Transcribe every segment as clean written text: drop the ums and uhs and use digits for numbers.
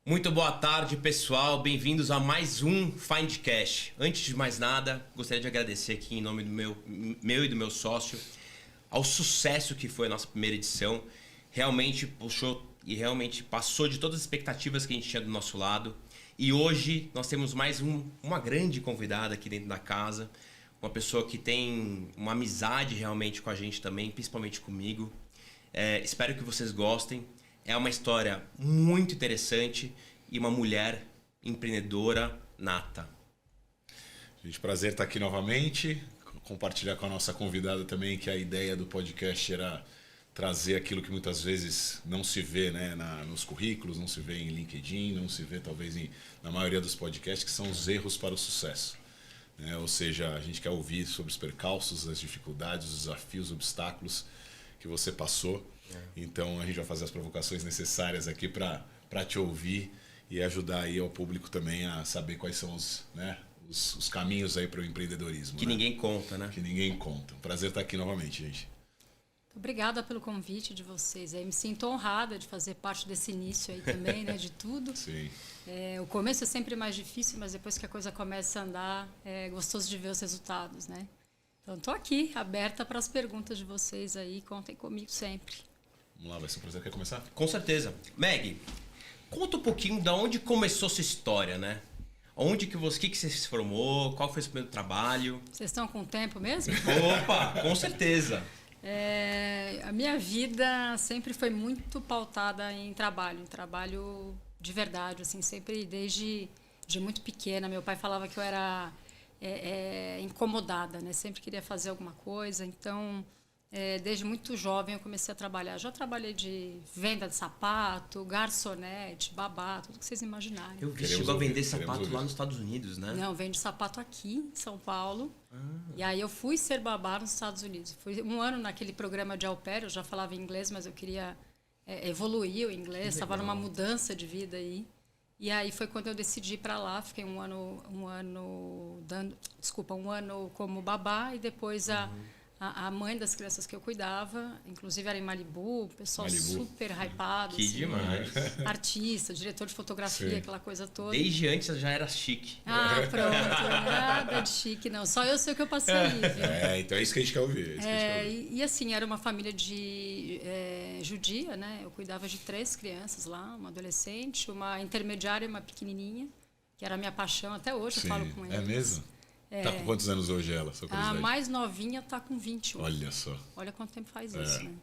Muito boa tarde, pessoal. Bem-vindos a mais um Findcast. Antes de mais nada, gostaria de agradecer aqui em nome do meu e do meu sócio ao sucesso que foi a nossa primeira edição. Realmente puxou e realmente passou de todas as expectativas que a gente tinha do nosso lado. E hoje nós temos mais uma grande convidada aqui dentro da casa. Uma pessoa que tem uma amizade realmente com a gente também, principalmente comigo. Espero que vocês gostem. É uma história muito interessante e uma mulher empreendedora nata. Gente, prazer estar aqui novamente, compartilhar com a nossa convidada também que a ideia do podcast era trazer aquilo que muitas vezes não se vê, né, nos currículos, não se vê em LinkedIn, não se vê talvez na maioria dos podcasts, que são os erros para o sucesso. Ou seja, a gente quer ouvir sobre os percalços, as dificuldades, os desafios, os obstáculos que você passou. Então a gente vai fazer as provocações necessárias aqui para te ouvir e ajudar aí ao público também a saber quais são os caminhos aí para o empreendedorismo. Que ninguém conta, né? Que ninguém conta. Um prazer estar aqui novamente, gente. Obrigada pelo convite de vocês. Me sinto honrada de fazer parte desse início aí também, né, de tudo. Sim. O começo é sempre mais difícil, mas depois que a coisa começa a andar, é gostoso de ver os resultados, né? Então, estou aqui, aberta para as perguntas de vocês aí. Contem comigo sempre. Vamos lá, vai ser um prazer. Quer começar? Com certeza. Meg, conta um pouquinho de onde começou sua história, né? Onde que você se formou? Qual foi o seu primeiro trabalho? Vocês estão com tempo mesmo? Opa, com certeza. A minha vida sempre foi muito pautada em trabalho de verdade, assim, sempre desde muito pequena. Meu pai falava que eu era incomodada, né? Sempre queria fazer alguma coisa, então desde muito jovem eu comecei a trabalhar. Já trabalhei de venda de sapato, garçonete, babá, tudo que vocês imaginarem. Eu vi, chegou a vender sapato lá nos Estados Unidos, né? Não, vende sapato aqui em São Paulo. E aí eu fui ser babá nos Estados Unidos. Fui um ano naquele programa de au pair, eu já falava inglês, mas eu queria evoluir o inglês, estava numa mudança de vida aí. E aí foi quando eu decidi ir para lá, fiquei um ano como babá e depois a mãe das crianças que eu cuidava, inclusive era em Malibu, pessoal super hypado. Que assim, demais. Artista, diretor de fotografia, sim, aquela coisa toda. Desde antes já era chique. Ah, pronto. Nada de chique, não. Só eu sei o que eu passei aí, viu? Então é isso que a gente quer ouvir. E assim, era uma família judia, né? Eu cuidava de 3 crianças lá, uma adolescente, uma intermediária e uma pequenininha, que era a minha paixão. Até hoje eu falo com eles. É mesmo? Tá com quantos anos hoje ela? A mais novinha tá com 21. Olha só. Olha quanto tempo faz isso, né?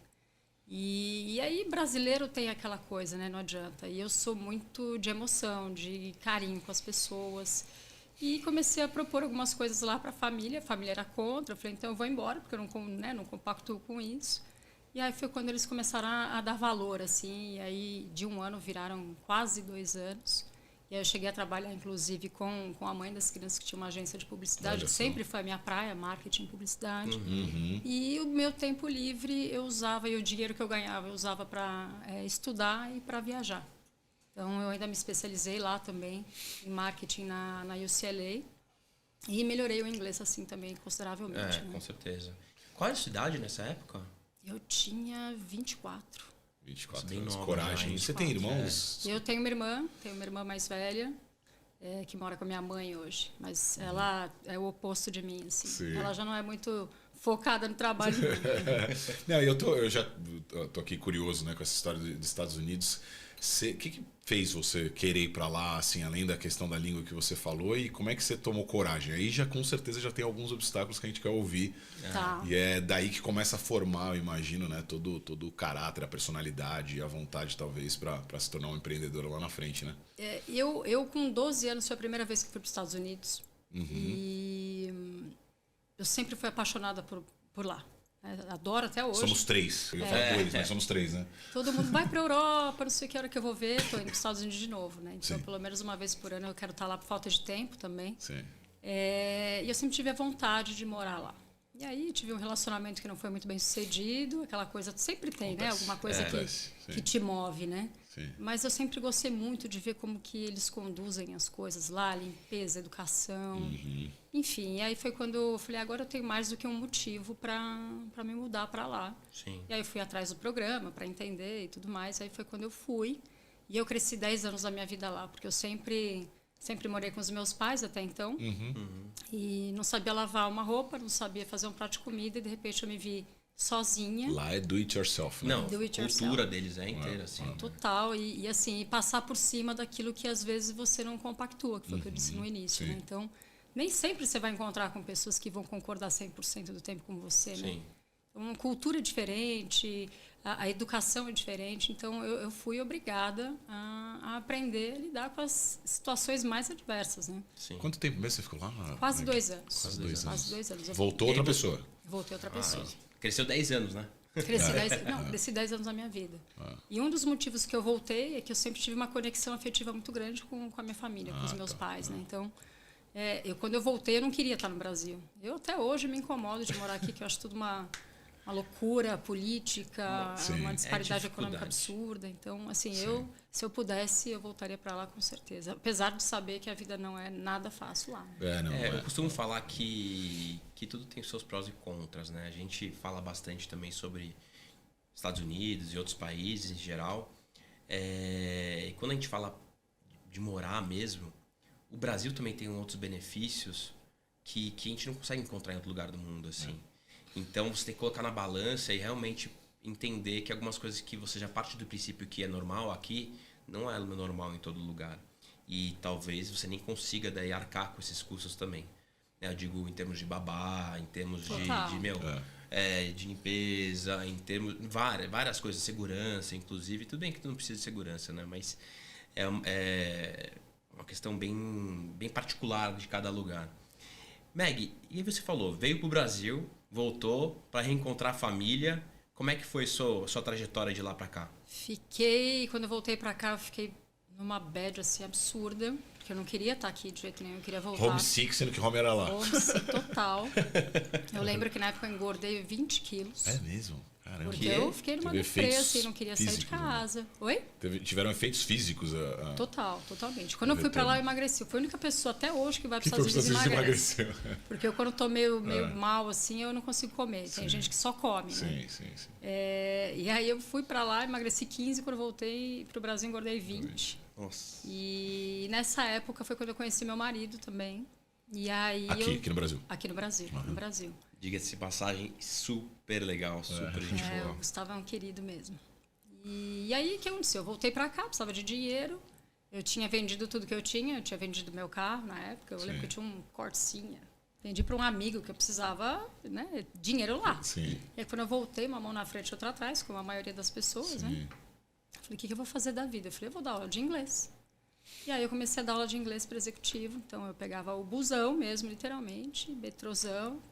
E aí brasileiro tem aquela coisa, né? Não adianta. E eu sou muito de emoção, de carinho com as pessoas. E comecei a propor algumas coisas lá para a família era contra. Eu falei, então eu vou embora, porque eu não compactuo com isso. E aí foi quando eles começaram a dar valor, assim. E aí de um ano viraram quase 2 anos. E aí eu cheguei a trabalhar, inclusive, com a mãe das crianças, que tinha uma agência de publicidade, que sempre foi a minha praia, marketing e publicidade. E o meu tempo livre eu usava, e o dinheiro que eu ganhava eu usava para estudar e para viajar. Então, eu ainda me especializei lá também em marketing na UCLA e melhorei o inglês assim também consideravelmente. Com certeza. Qual era a sua idade nessa época? Eu tinha 24. 24 anos, coragem. 24. Você tem irmãos? Eu tenho uma irmã mais velha, que mora com a minha mãe hoje. Mas ela é o oposto de mim, assim. Sim. Ela já não é muito focada no trabalho. Não, eu já tô aqui curioso, né, com essa história dos Estados Unidos. O que fez você querer ir para lá, assim, além da questão da língua que você falou, e como é que você tomou coragem? Aí já com certeza já tem alguns obstáculos que a gente quer ouvir. Tá. E é daí que começa a formar, eu imagino, né, todo o caráter, a personalidade e a vontade, talvez, para se tornar um empreendedor lá na frente, né? Eu com 12 anos foi a primeira vez que fui para os Estados Unidos. E eu sempre fui apaixonada por lá. Adoro até hoje. Somos 3. Eu ia falar com eles, mas somos 3, né? Todo mundo vai para a Europa, não sei que hora que eu vou ver. Estou indo para os Estados Unidos de novo, né? Então, pelo menos uma vez por ano eu quero estar lá por falta de tempo também. Sim. E eu sempre tive a vontade de morar lá. E aí tive um relacionamento que não foi muito bem sucedido, aquela coisa, sempre tem, né? Alguma coisa que te move, né? Sim. Mas eu sempre gostei muito de ver como que eles conduzem as coisas lá, limpeza, educação, enfim. E aí foi quando eu falei, agora eu tenho mais do que um motivo para me mudar para lá. Sim. E aí eu fui atrás do programa para entender e tudo mais. Aí foi quando eu fui. E eu cresci 10 anos da minha vida lá, porque eu sempre morei com os meus pais até então. E não sabia lavar uma roupa, não sabia fazer um prato de comida, e de repente eu me vi sozinha. Lá é do it yourself, né? Não, Do it a cultura yourself. deles é inteira, assim. Total, e assim, passar por cima daquilo que às vezes você não compactua, que foi o que eu disse no início, né? Então, nem sempre você vai encontrar com pessoas que vão concordar 100% do tempo com você, né? Sim. Então, cultura é diferente, a educação é diferente, então eu fui obrigada a aprender a lidar com as situações mais adversas, né? Sim. Quanto tempo mesmo você ficou lá? Quase 2 anos. Quase 2 anos. Quase 2 anos. Eu Voltou outra pessoa. voltei outra pessoa. Cresceu 10 anos, né? Cresci 10 anos da minha vida. E um dos motivos que eu voltei é que eu sempre tive uma conexão afetiva muito grande com a minha família, com os meus pais, né? Então, quando eu voltei, eu não queria estar no Brasil. Eu até hoje me incomodo de morar aqui, que eu acho tudo uma loucura política, uma disparidade econômica absurda. Então, assim, se eu pudesse, eu voltaria para lá com certeza. Apesar de saber que a vida não é nada fácil lá. Eu costumo falar que tudo tem os seus prós e contras, né? A gente fala bastante também sobre Estados Unidos e outros países em geral. E quando a gente fala de morar mesmo, o Brasil também tem outros benefícios que a gente não consegue encontrar em outro lugar do mundo, assim. Então, você tem que colocar na balança e realmente entender que algumas coisas que você já parte do princípio que é normal aqui, não é normal em todo lugar. E talvez você nem consiga daí arcar com esses custos também. Eu digo em termos de babá, em termos de limpeza, em termos várias coisas, segurança, inclusive. Tudo bem que tu não precisa de segurança, né? Mas é uma questão bem particular de cada lugar. Meg, e aí você falou, veio pro Brasil, voltou para reencontrar a família. Como é que foi sua trajetória de lá para cá? Quando eu voltei para cá, eu fiquei numa bad assim absurda, porque eu não queria estar aqui de jeito nenhum, eu queria voltar. Homesick, sendo que home era lá. Homesick total. Eu lembro que na época eu engordei 20 quilos. É mesmo? Caramba. Porque eu fiquei numa depressa, assim, não queria sair de casa. Né? Oi? Tiveram efeitos físicos. Totalmente. Quando eu fui pra lá, eu emagreci. Eu fui a única pessoa até hoje que vai para os Estados Unidos e emagrece. Porque eu, quando eu tô meio mal, assim, eu não consigo comer. Tem gente que só come, né? Sim. E aí eu fui pra lá, emagreci 15. Quando eu voltei pro Brasil, engordei 20. Nossa. E nessa época foi quando eu conheci meu marido também. E aí aqui no Brasil? Aqui no Brasil, no Brasil. Diga-se de passagem, super legal, super gente boa. O Gustavo é um querido mesmo. E aí, o que aconteceu? Eu voltei pra cá, precisava de dinheiro. Eu tinha vendido tudo que eu tinha vendido meu carro na época. Eu lembro que eu tinha um Corsinha. Vendi para um amigo que eu precisava, né, dinheiro lá. Sim. E aí, quando eu voltei, uma mão na frente e outra atrás, como a maioria das pessoas, né? Eu falei, o que eu vou fazer da vida? Eu falei, eu vou dar aula de inglês. E aí eu comecei a dar aula de inglês para executivo. Então eu pegava o busão mesmo, literalmente, metrôzão,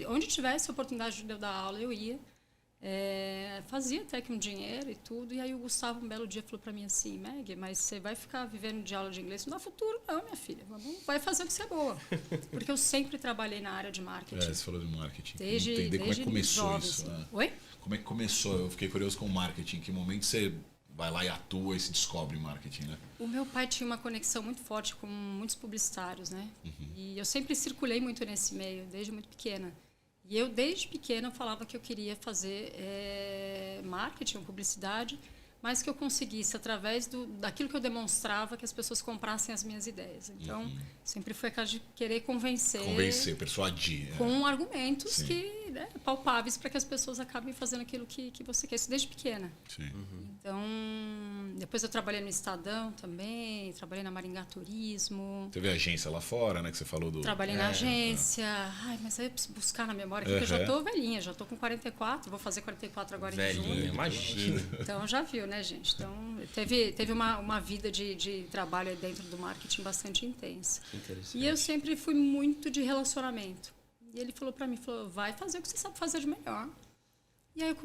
onde tivesse oportunidade de eu dar aula, eu ia. Fazia até que um dinheiro e tudo. E aí o Gustavo, um belo dia, falou para mim assim, Meg, mas você vai ficar vivendo de aula de inglês? Não dá futuro, não, minha filha. Vai fazer o que você é boa. Porque eu sempre trabalhei na área de marketing. Você falou de marketing. Desde como é que começou jovem, isso. assim. Oi? Como é que começou? Eu fiquei curioso com o marketing. Em que momento você vai lá e atua e se descobre em marketing, né? O meu pai tinha uma conexão muito forte com muitos publicitários, né? E eu sempre circulei muito nesse meio, desde muito pequena. E eu, desde pequena, falava que eu queria fazer marketing, publicidade, mas que eu conseguisse, através daquilo que eu demonstrava, que as pessoas comprassem as minhas ideias. Então, sempre foi aquela de querer convencer, persuadir. Com argumentos palpáveis para que as pessoas acabem fazendo aquilo que você quer. Isso desde pequena. Sim. Então, depois eu trabalhei no Estadão também, trabalhei na Maringá Turismo. Teve agência lá fora, né? Que você falou do... Trabalhei na agência. Ai, mas aí eu preciso buscar na memória aqui, que eu já tô velhinha, já tô com 44, vou fazer 44 agora em junho. Velhinha, imagina. Então, já viu, né, gente? Então, teve uma vida de trabalho aí dentro do marketing bastante intensa. Interessante. E eu sempre fui muito de relacionamento. E ele falou para mim, vai fazer o que você sabe fazer de melhor. E aí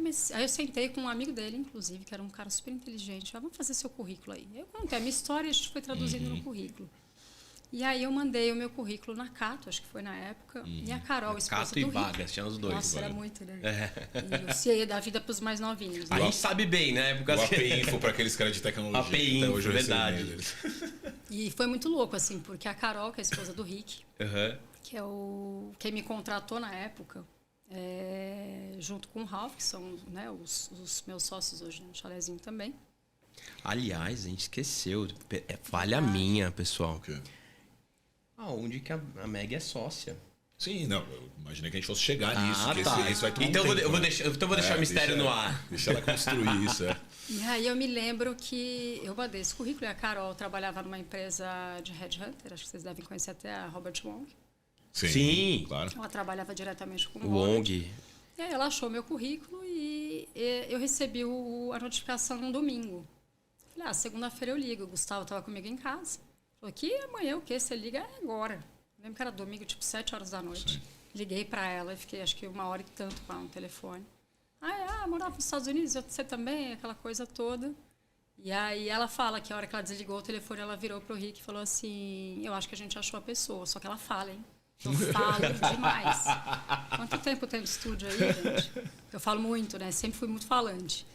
eu sentei com um amigo dele, inclusive, que era um cara super inteligente. Vamos fazer seu currículo aí. Eu contei a minha história e a gente foi traduzindo no currículo. E aí eu mandei o meu currículo na Cato, acho que foi na época. E a Carol, esposa Cato do e Rick. Vagas, tinha os dois. Nossa, era muito, né? E o CIA da vida para os mais novinhos. A Né? gente sabe bem, né? O API Info para aqueles caras de tecnologia. API Info, verdade. E foi muito louco, assim, porque a Carol, que é a esposa do Rick, que é quem me contratou na época, junto com o Ralph, que são, né, os meus sócios hoje no Chalezinho também. Aliás, a gente esqueceu. É falha minha, pessoal. O quê? Aonde que a Meg é sócia? Sim, não, eu imaginei que a gente fosse chegar nisso. Ah, Que tá. Isso vai tomar Então um eu tempo, vou né? deixar o mistério no ar. Deixa ela construir isso, é. E aí eu me lembro que eu mandei esse currículo e a Carol trabalhava numa empresa de headhunter, acho que vocês devem conhecer até a Robert Wong. Sim. Claro. Ela trabalhava diretamente com o Wong. E aí ela achou meu currículo e eu recebi a notificação num domingo. Falei, segunda-feira eu ligo. O Gustavo estava comigo em casa. Falou, que amanhã o quê? Você liga agora. Eu lembro que era domingo, tipo 7 horas da noite. Sim. Liguei para ela e fiquei acho que 1 hora e tanto com ela no telefone. Morava nos Estados Unidos, você também, aquela coisa toda. E aí ela fala que a hora que ela desligou o telefone, ela virou pro Rick e falou assim, eu acho que a gente achou a pessoa, só que ela fala, hein? Eu falo demais. Quanto tempo tem de estúdio aí, gente? Eu falo muito, né? Sempre fui muito falante.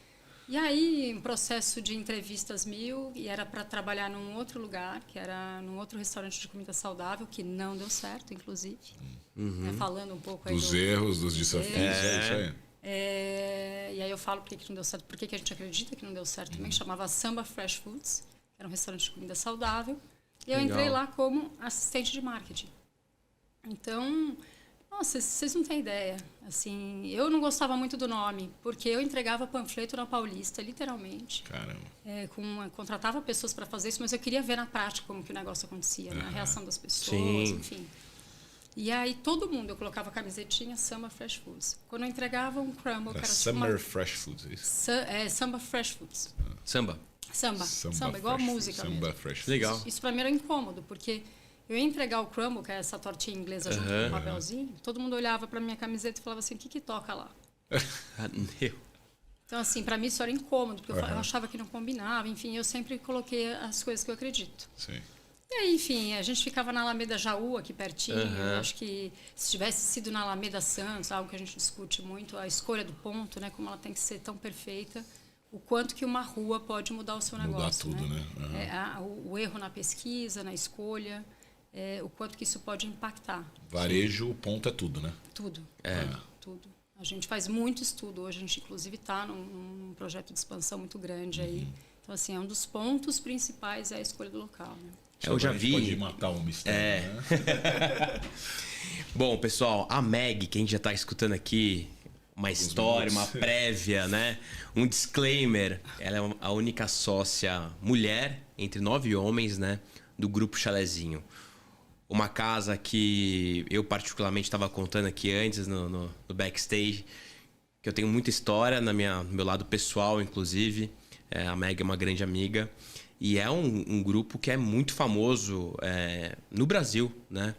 E aí, um processo de entrevistas e era para trabalhar num outro lugar, que era num outro restaurante de comida saudável, que não deu certo, inclusive. Né? Falando um pouco aí Dos erros, dos desafios, é isso aí. E aí eu falo por que não deu certo, por que a gente acredita que não deu certo também, que chamava Samba Fresh Foods, que era um restaurante de comida saudável. E eu entrei lá como assistente de marketing. Então, nossa, vocês não têm ideia. Assim, eu não gostava muito do nome, porque eu entregava panfleto na Paulista, literalmente. Caramba. Contratava pessoas para fazer isso, mas eu queria ver na prática como que o negócio acontecia, né? A reação das pessoas, Sim. enfim. E aí todo mundo, eu colocava camisetinha Samba Fresh Foods. Quando eu entregava um crumble, que era Summer Fresh Foods, é isso? Samba Fresh Foods. Samba. Samba, igual a música mesmo. Samba Fresh Foods. Legal. Isso para mim era incômodo, porque eu ia entregar o crumble, que é essa tortinha inglesa junto com o papelzinho, todo mundo olhava para minha camiseta e falava assim, o que toca lá? Meu. Então, assim, para mim isso era incômodo, porque eu achava que não combinava. Enfim, eu sempre coloquei as coisas que eu acredito. Sim. E aí, enfim, a gente ficava na Alameda Jaú, aqui pertinho. Eu acho que se tivesse sido na Alameda Santos, algo que a gente discute muito, a escolha do ponto, né, como ela tem que ser tão perfeita, o quanto que uma rua pode mudar o seu negócio. Mudar tudo, né? O erro na pesquisa, na escolha, o quanto que isso pode impactar. Varejo, o ponto é tudo, né? Tudo. Tudo. A gente faz muito estudo hoje, a gente inclusive está num projeto de expansão muito grande aí. Então, assim, um dos pontos principais é a escolha do local, né? Eu já vi. Pode matar um mistério, né? Bom, pessoal, a Meg, que a gente já está escutando aqui, uma história, uma prévia, né? Um disclaimer. Ela é a única sócia mulher entre 9 homens, né? Do grupo Chalezinho. Uma casa que eu particularmente estava contando aqui antes no backstage, que eu tenho muita história no meu lado pessoal, inclusive. A Meg é uma grande amiga. E é um grupo que é muito famoso no Brasil, né?